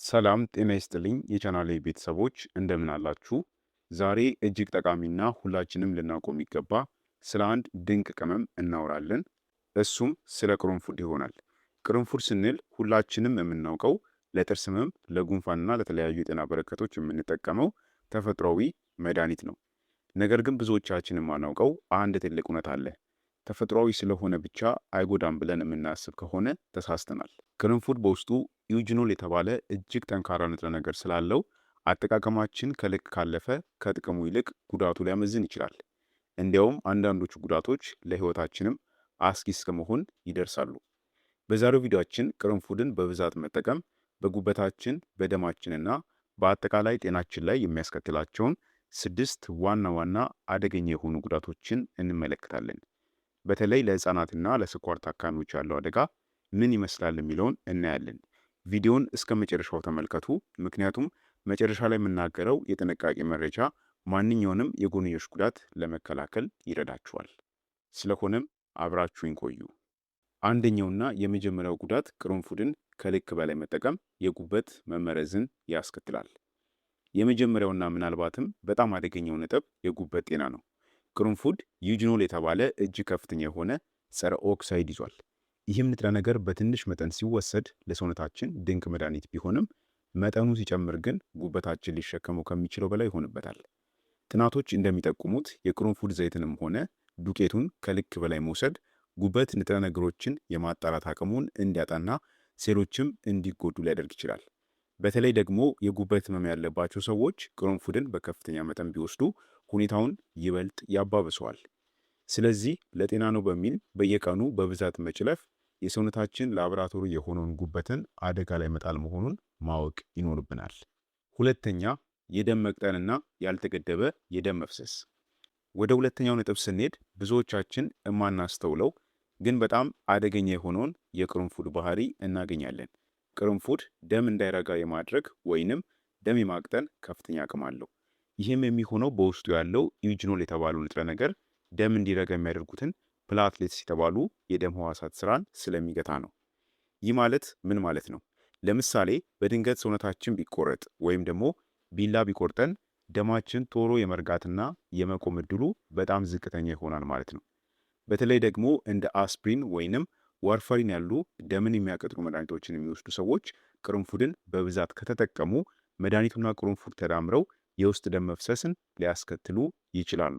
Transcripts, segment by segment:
ሰላም ጤና ይስጥልኝ የቻናሌ ቤተሰቦች እንደምን አላችሁ? ዛሬ እጅግ ጠቃሚና ሁላችንም ልናውቀው የሚገባ ስለ አንድ ድንቅ ቅመም እናወራለን። እሱም ስለ ቅርንፉድ ይሆናል። ቅርንፉድ ስንል ሁላችንም የምናውቀው ለጥርስ ህመም፣ ለጉንፋንና ለተለያዩ የጤና በረከቶች የምንጠቀመው ተፈጥሯዊ መድኃኒት ነው። ነገር ግን ብዙዎቻችን የማናውቀው አንድ ትልቅ እውነት አለ። ተፈጥሯዊ ስለሆነ ብቻ አይጎዳም ብለን የምናስብ ከሆነ ተሳስተናል። ቅርንፉድ በውስጡ ዩጅኖል የተባለ እጅግ ጠንካራ ንጥረ ነገር ስላለው አጠቃቀማችን ከልክ ካለፈ ከጥቅሙ ይልቅ ጉዳቱ ሊያመዝን ይችላል። እንዲያውም አንዳንዶቹ ጉዳቶች ለህይወታችንም አስጊ እስከመሆን ይደርሳሉ። በዛሬው ቪዲዮአችን ቅርንፉድን በብዛት መጠቀም በጉበታችን በደማችንና በአጠቃላይ ጤናችን ላይ የሚያስከትላቸውን 6 ዋና ዋና አደገኛ የሆኑ ጉዳቶችን እንመለከታለን። በተለይ ለህፃናትና ለስኳር ታካሚዎች ያለው አደጋ ምን ይመስላል የሚለውን እናያለን። ቪዲዮን እስከ መጨረሻው ተመልከቱ፣ ምክንያቱም መጨረሻ ላይ የምናገረው የጥንቃቄ መረጃ ማንኛውንም የጎንዮሽ ጉዳት ለመከላከል ይረዳችኋል። ስለሆነም አብራችሁኝ ቆዩ። አንደኛውና የመጀመሪያው ጉዳት ቅርንፉድን ከልክ በላይ መጠቀም የጉበት መመረዝን ያስከትላል። የመጀመሪያውና ምናልባትም በጣም አደገኛው ነጥብ የጉበት ጤና ነው። ቅርንፉድ ዩጅኖል የተባለ እጅግ ከፍተኛ የሆነ ጸረ ኦክሳይድ ይዟል። ይህም ንጥረ ነገር በትንሽ መጠን ሲወሰድ ለሰውነታችን ድንቅ መድኃኒት ቢሆንም መጠኑ ሲጨምር ግን ጉበታችን ሊሸከመው ከሚችለው በላይ ይሆንበታል። ጥናቶች እንደሚጠቁሙት የቅርንፉድ ዘይትንም ሆነ ዱቄቱን ከልክ በላይ መውሰድ ጉበት ንጥረ ነገሮችን የማጣራት አቅሙን እንዲያጣና ሴሎችም እንዲጎዱ ሊያደርግ ይችላል። በተለይ ደግሞ የጉበት ህመም ያለባቸው ሰዎች ቅርንፉድን በከፍተኛ መጠን ቢወስዱ ሁኔታውን ይበልጥ ያባብሰዋል። ስለዚህ ለጤና ነው በሚል በየቀኑ በብዛት መጭለፍ የሰውነታችን ላቦራቶሪ የሆነውን ጉበትን አደጋ ላይ መጣል መሆኑን ማወቅ ይኖርብናል። ሁለተኛ፣ የደም መቅጠንና ያልተገደበ የደም መፍሰስ። ወደ ሁለተኛው ነጥብ ስንሄድ ብዙዎቻችን የማናስተውለው ግን በጣም አደገኛ የሆነውን የቅርንፉድ ባህሪ እናገኛለን። ቅርንፉድ ደም እንዳይረጋ የማድረግ ወይንም ደም የማቅጠን ከፍተኛ አቅም አለው። ይህም የሚሆነው በውስጡ ያለው ዩጅኖል የተባለው ንጥረ ነገር ደም እንዲረጋ የሚያደርጉትን ፕላትሌትስ የተባሉ የደም ህዋሳት ስራን ስለሚገታ ነው። ይህ ማለት ምን ማለት ነው? ለምሳሌ በድንገት ሰውነታችን ቢቆረጥ ወይም ደግሞ ቢላ ቢቆርጠን ደማችን ቶሎ የመርጋትና የመቆም እድሉ በጣም ዝቅተኛ ይሆናል ማለት ነው። በተለይ ደግሞ እንደ አስፕሪን ወይንም ዋርፋሪን ያሉ ደምን የሚያቀጥሉ መድኃኒቶችን የሚወስዱ ሰዎች ቅርንፉድን በብዛት ከተጠቀሙ መድኃኒቱና ቅርንፉድ ተዳምረው የውስጥ ደም መፍሰስን ሊያስከትሉ ይችላሉ።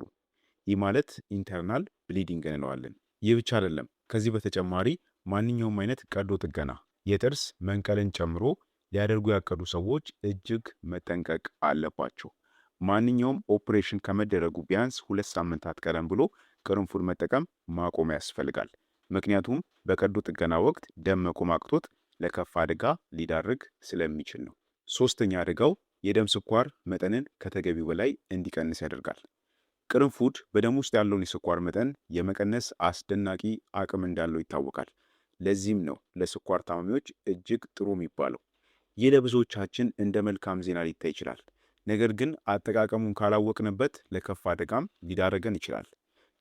ይህ ማለት ኢንተርናል ብሊዲንግ እንለዋለን። ይህ ብቻ አይደለም። ከዚህ በተጨማሪ ማንኛውም አይነት ቀዶ ጥገና የጥርስ መንቀልን ጨምሮ ሊያደርጉ ያቀዱ ሰዎች እጅግ መጠንቀቅ አለባቸው። ማንኛውም ኦፕሬሽን ከመደረጉ ቢያንስ 2 ሳምንታት ቀደም ብሎ ቅርንፉድ መጠቀም ማቆም ያስፈልጋል። ምክንያቱም በቀዶ ጥገና ወቅት ደም መቆም አቅቶት ለከፋ አደጋ ሊዳርግ ስለሚችል ነው። ሶስተኛ አደጋው የደም ስኳር መጠንን ከተገቢው በላይ እንዲቀንስ ያደርጋል። ቅርንፉድ በደም ውስጥ ያለውን የስኳር መጠን የመቀነስ አስደናቂ አቅም እንዳለው ይታወቃል። ለዚህም ነው ለስኳር ታማሚዎች እጅግ ጥሩ የሚባለው። ይህ ለብዙዎቻችን እንደ መልካም ዜና ሊታይ ይችላል። ነገር ግን አጠቃቀሙን ካላወቅንበት ለከፋ አደጋም ሊዳረገን ይችላል።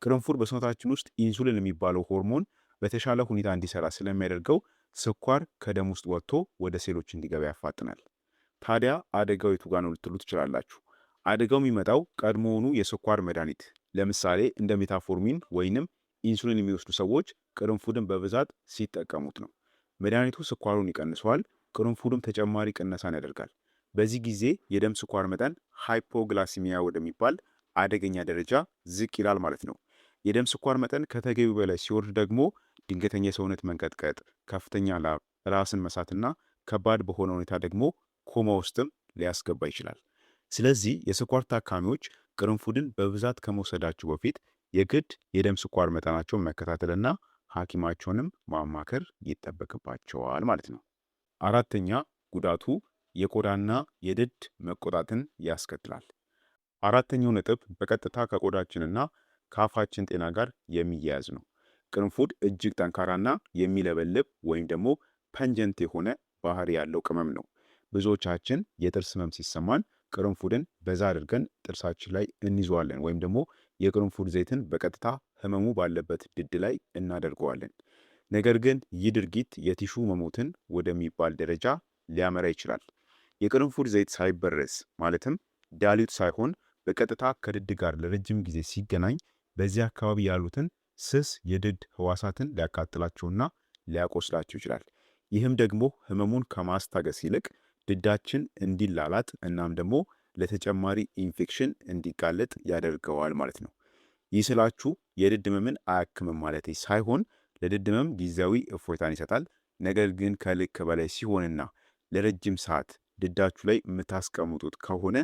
ቅርንፉድ በሰውነታችን ውስጥ ኢንሱሊን የሚባለው ሆርሞን በተሻለ ሁኔታ እንዲሰራ ስለሚያደርገው ስኳር ከደም ውስጥ ወጥቶ ወደ ሴሎች እንዲገባ ያፋጥናል። ታዲያ አደጋው የቱ ጋር ነው ልትሉ ትችላላችሁ። አደጋው የሚመጣው ቀድሞውኑ የስኳር መድኃኒት ለምሳሌ እንደ ሜታፎርሚን ወይንም ኢንሱሊን የሚወስዱ ሰዎች ቅርንፉድን በብዛት ሲጠቀሙት ነው። መድኃኒቱ ስኳሩን ይቀንሰዋል፣ ቅርንፉድም ተጨማሪ ቅነሳን ያደርጋል። በዚህ ጊዜ የደም ስኳር መጠን ሃይፖግላሲሚያ ወደሚባል አደገኛ ደረጃ ዝቅ ይላል ማለት ነው። የደም ስኳር መጠን ከተገቢው በላይ ሲወርድ ደግሞ ድንገተኛ የሰውነት መንቀጥቀጥ፣ ከፍተኛ ላብ፣ ራስን መሳትና ከባድ በሆነ ሁኔታ ደግሞ ኮማ ውስጥም ሊያስገባ ይችላል። ስለዚህ የስኳር ታካሚዎች ቅርንፉድን በብዛት ከመውሰዳቸው በፊት የግድ የደም ስኳር መጠናቸውን መከታተልና ሐኪማቸውንም ማማከር ይጠበቅባቸዋል ማለት ነው። አራተኛ ጉዳቱ የቆዳና የድድ መቆጣትን ያስከትላል። አራተኛው ነጥብ በቀጥታ ከቆዳችንና ከአፋችን ጤና ጋር የሚያያዝ ነው። ቅርንፉድ እጅግ ጠንካራና የሚለበልብ ወይም ደግሞ ፐንጀንት የሆነ ባህሪ ያለው ቅመም ነው። ብዙዎቻችን የጥርስ ህመም ሲሰማን ቅርንፉድን በዛ አድርገን ጥርሳችን ላይ እንይዘዋለን ወይም ደግሞ የቅርንፉድ ዘይትን በቀጥታ ህመሙ ባለበት ድድ ላይ እናደርገዋለን። ነገር ግን ይህ ድርጊት የቲሹ መሞትን ወደሚባል ደረጃ ሊያመራ ይችላል። የቅርንፉድ ዘይት ሳይበረስ ማለትም ዳሊዩት ሳይሆን በቀጥታ ከድድ ጋር ለረጅም ጊዜ ሲገናኝ በዚህ አካባቢ ያሉትን ስስ የድድ ህዋሳትን ሊያቃጥላቸውና ሊያቆስላቸው ይችላል። ይህም ደግሞ ህመሙን ከማስታገስ ይልቅ ድዳችን እንዲላላጥ እናም ደግሞ ለተጨማሪ ኢንፌክሽን እንዲጋለጥ ያደርገዋል ማለት ነው። ይህ ስላችሁ የድድ ህመምን አያክምም ማለት ሳይሆን ለድድ ህመም ጊዜያዊ እፎይታን ይሰጣል። ነገር ግን ከልክ በላይ ሲሆንና ለረጅም ሰዓት ድዳችሁ ላይ የምታስቀምጡት ከሆነ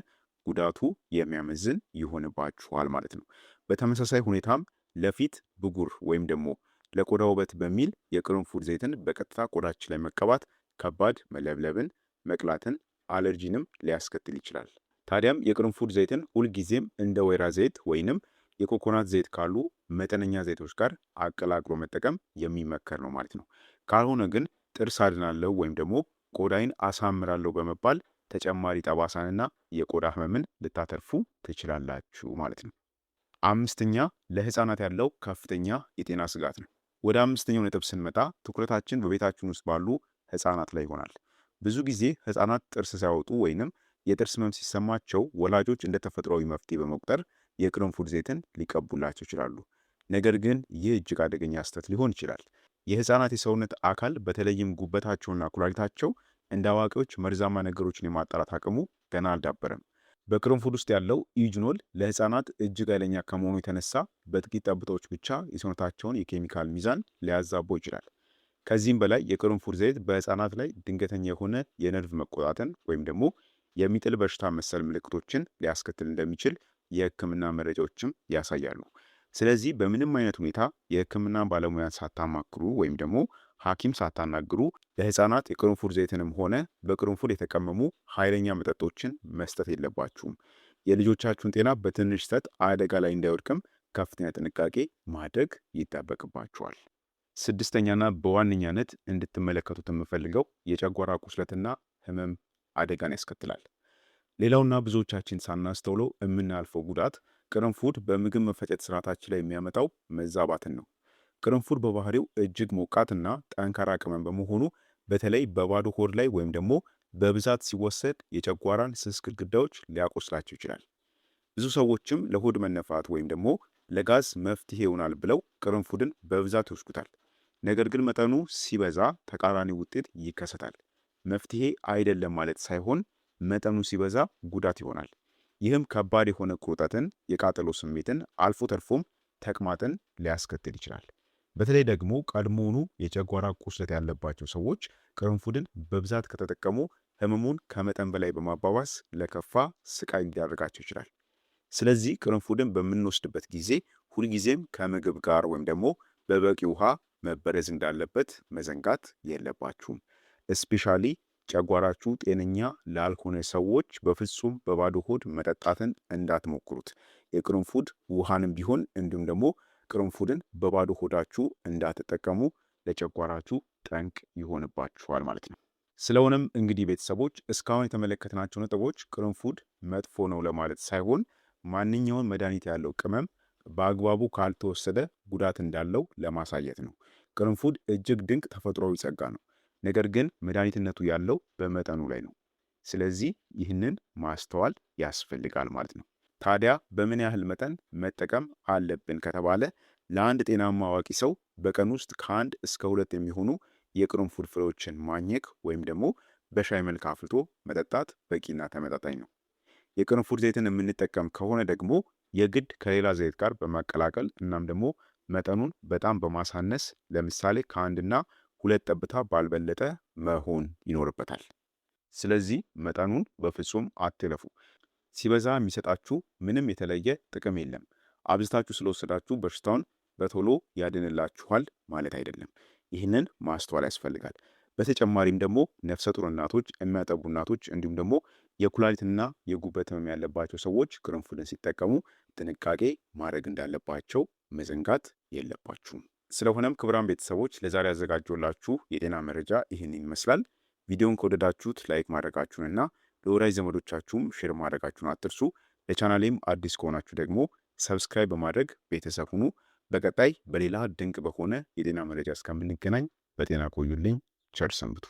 ጉዳቱ የሚያመዝን ይሆንባችኋል ማለት ነው። በተመሳሳይ ሁኔታም ለፊት ብጉር ወይም ደግሞ ለቆዳ ውበት በሚል የቅርንፉድ ዘይትን በቀጥታ ቆዳችን ላይ መቀባት ከባድ መለብለብን፣ መቅላትን፣ አለርጂንም ሊያስከትል ይችላል። ታዲያም የቅርንፉድ ዘይትን ሁልጊዜም እንደ ወይራ ዘይት ወይንም የኮኮናት ዘይት ካሉ መጠነኛ ዘይቶች ጋር አቀላቅሎ መጠቀም የሚመከር ነው ማለት ነው። ካልሆነ ግን ጥርስ አድናለሁ ወይም ደግሞ ቆዳይን አሳምራለሁ በመባል ተጨማሪ ጠባሳንና የቆዳ ህመምን ልታተርፉ ትችላላችሁ ማለት ነው። አምስተኛ ለህፃናት ያለው ከፍተኛ የጤና ስጋት ነው። ወደ አምስተኛው ነጥብ ስንመጣ ትኩረታችን በቤታችን ውስጥ ባሉ ህፃናት ላይ ይሆናል። ብዙ ጊዜ ህፃናት ጥርስ ሲያወጡ ወይንም የጥርስ ህመም ሲሰማቸው ወላጆች እንደ ተፈጥሯዊ መፍትሄ በመቁጠር የቅርንፉድ ዘይትን ሊቀቡላቸው ይችላሉ። ነገር ግን ይህ እጅግ አደገኛ ስህተት ሊሆን ይችላል። የህፃናት የሰውነት አካል በተለይም ጉበታቸውና ኩላሊታቸው እንደ አዋቂዎች መርዛማ ነገሮችን የማጣራት አቅሙ ገና አልዳበረም። በቅርንፉድ ውስጥ ያለው ኢዩጅኖል ለህፃናት እጅግ ኃይለኛ ከመሆኑ የተነሳ በጥቂት ጠብታዎች ብቻ የሰውነታቸውን የኬሚካል ሚዛን ሊያዛባው ይችላል። ከዚህም በላይ የቅርንፉድ ዘይት በህፃናት ላይ ድንገተኛ የሆነ የነርቭ መቆጣትን ወይም ደግሞ የሚጥል በሽታ መሰል ምልክቶችን ሊያስከትል እንደሚችል የህክምና መረጃዎችም ያሳያሉ። ስለዚህ በምንም አይነት ሁኔታ የህክምና ባለሙያን ሳታማክሩ ወይም ደግሞ ሐኪም ሳታናግሩ ለህፃናት የቅርንፉድ ዘይትንም ሆነ በቅርንፉድ የተቀመሙ ኃይለኛ መጠጦችን መስጠት የለባችሁም። የልጆቻችሁን ጤና በትንሽ ስህተት አደጋ ላይ እንዳይወድቅም ከፍተኛ ጥንቃቄ ማድረግ ይጠበቅባችኋል። ስድስተኛና በዋነኛነት እንድትመለከቱት የምፈልገው የጨጓራ ቁስለትና ህመም አደጋን ያስከትላል። ሌላውና ብዙዎቻችን ሳናስተውለው የምናልፈው ጉዳት ቅርንፉድ በምግብ መፈጨት ስርዓታችን ላይ የሚያመጣው መዛባትን ነው። ቅርንፉድ በባህሪው እጅግ ሞቃትና ጠንካራ ቅመም በመሆኑ በተለይ በባዶ ሆድ ላይ ወይም ደግሞ በብዛት ሲወሰድ የጨጓራን ስስ ግድግዳዎች ሊያቆስላቸው ይችላል። ብዙ ሰዎችም ለሆድ መነፋት ወይም ደግሞ ለጋዝ መፍትሄ ይሆናል ብለው ቅርንፉድን በብዛት ይወስዱታል። ነገር ግን መጠኑ ሲበዛ ተቃራኒ ውጤት ይከሰታል። መፍትሄ አይደለም ማለት ሳይሆን መጠኑ ሲበዛ ጉዳት ይሆናል። ይህም ከባድ የሆነ ቁርጠትን፣ የቃጠሎ ስሜትን አልፎ ተርፎም ተቅማጥን ሊያስከትል ይችላል። በተለይ ደግሞ ቀድሞውኑ የጨጓራ ቁስለት ያለባቸው ሰዎች ቅርንፉድን በብዛት ከተጠቀሙ ህመሙን ከመጠን በላይ በማባባስ ለከፋ ስቃይ ሊዳርጋቸው ይችላል። ስለዚህ ቅርንፉድን በምንወስድበት ጊዜ ሁልጊዜም ከምግብ ጋር ወይም ደግሞ በበቂ ውሃ መበረዝ እንዳለበት መዘንጋት የለባችሁም። እስፔሻሊ ጨጓራችሁ ጤነኛ ላልሆነ ሰዎች በፍጹም በባዶ ሆድ መጠጣትን እንዳትሞክሩት። የቅርንፉድ ውሃንም ቢሆን እንዲሁም ደግሞ ቅርንፉድን በባዶ ሆዳችሁ እንዳትጠቀሙ፣ ለጨጓራችሁ ጠንቅ ይሆንባችኋል ማለት ነው። ስለሆነም እንግዲህ ቤተሰቦች እስካሁን የተመለከትናቸው ነጥቦች ቅርንፉድ መጥፎ ነው ለማለት ሳይሆን ማንኛውን መድኃኒት ያለው ቅመም በአግባቡ ካልተወሰደ ጉዳት እንዳለው ለማሳየት ነው። ቅርንፉድ እጅግ ድንቅ ተፈጥሯዊ ጸጋ ነው። ነገር ግን መድኃኒትነቱ ያለው በመጠኑ ላይ ነው። ስለዚህ ይህንን ማስተዋል ያስፈልጋል ማለት ነው። ታዲያ በምን ያህል መጠን መጠቀም አለብን ከተባለ ለአንድ ጤናማ አዋቂ ሰው በቀን ውስጥ ከ1 እስከ 2 የሚሆኑ የቅርንፉድ ፍሬዎችን ማኘክ ወይም ደግሞ በሻይ መልክ አፍልቶ መጠጣት በቂና ተመጣጣኝ ነው። የቅርንፉድ ዘይትን የምንጠቀም ከሆነ ደግሞ የግድ ከሌላ ዘይት ጋር በማቀላቀል እናም ደግሞ መጠኑን በጣም በማሳነስ ለምሳሌ ከ1 እና 2 ጠብታ ባልበለጠ መሆን ይኖርበታል። ስለዚህ መጠኑን በፍጹም አትለፉ። ሲበዛ የሚሰጣችሁ ምንም የተለየ ጥቅም የለም። አብዝታችሁ ስለወሰዳችሁ በሽታውን በቶሎ ያድንላችኋል ማለት አይደለም። ይህንን ማስተዋል ያስፈልጋል። በተጨማሪም ደግሞ ነፍሰ ጡር እናቶች፣ የሚያጠቡ እናቶች እንዲሁም ደግሞ የኩላሊትና የጉበት ህመም ያለባቸው ሰዎች ቅርንፉድን ሲጠቀሙ ጥንቃቄ ማድረግ እንዳለባቸው መዘንጋት የለባችሁም። ስለሆነም ክቡራን ቤተሰቦች ለዛሬ ያዘጋጀሁላችሁ የጤና መረጃ ይህን ይመስላል። ቪዲዮውን ከወደዳችሁት ላይክ ማድረጋችሁንና ለወዳጅ ዘመዶቻችሁም ሼር ማድረጋችሁን አትርሱ። ለቻናሌም አዲስ ከሆናችሁ ደግሞ ሰብስክራይብ በማድረግ ቤተሰብ ሁኑ። በቀጣይ በሌላ ድንቅ በሆነ የጤና መረጃ እስከምንገናኝ በጤና ቆዩልኝ። ቸር ሰንብቱ።